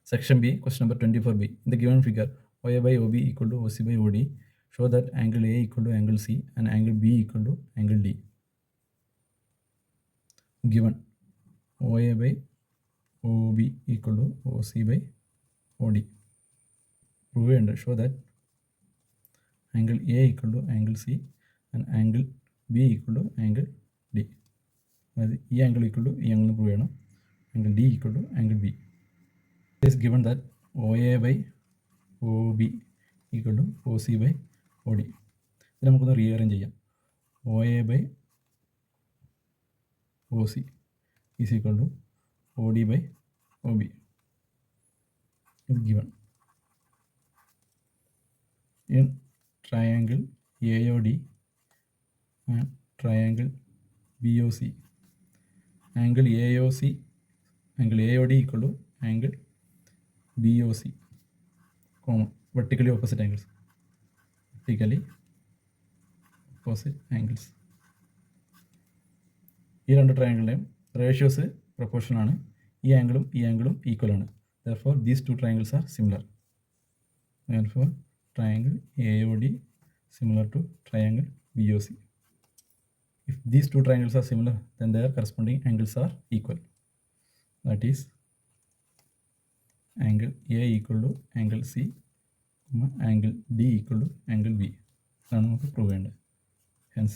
Section B, question number 24B. In the given figure, OA by OB equal to OC by OD, show that angle A equal to angle C and angle B equal to angle D. Given OA by OB equal to OC by OD. Prove and show that angle A equal to angle C and angle B equal to angle D. അതായത് ഈ angle equal to ഈ angle prove ചെയ്യണം. Angle D equal to angle B. It is given that O A by O B equal to O C by O D. ഇത് നമുക്കൊന്ന് rearrange ചെയ്യാം. O A by O C is equal to O D by O B. ഇത് given. In triangle AOD and triangle BOC, angle AOD equal to angle BOC, vertically opposite angles. ഈ രണ്ട് ട്രയാങ്കിളിൻ്റെയും ratios proportion ആണ്. ഈ ആംഗിളും equal ആണ്. Therefore these two triangles are similar. Therefore triangle AOD similar to triangle BOC. If these two triangles are similar, then their corresponding angles are equal. That is angle A equal to angle C, angle D equal to angle B. ഇതാണ് നമുക്ക് prove ചെയ്യേണ്ടത്. Hence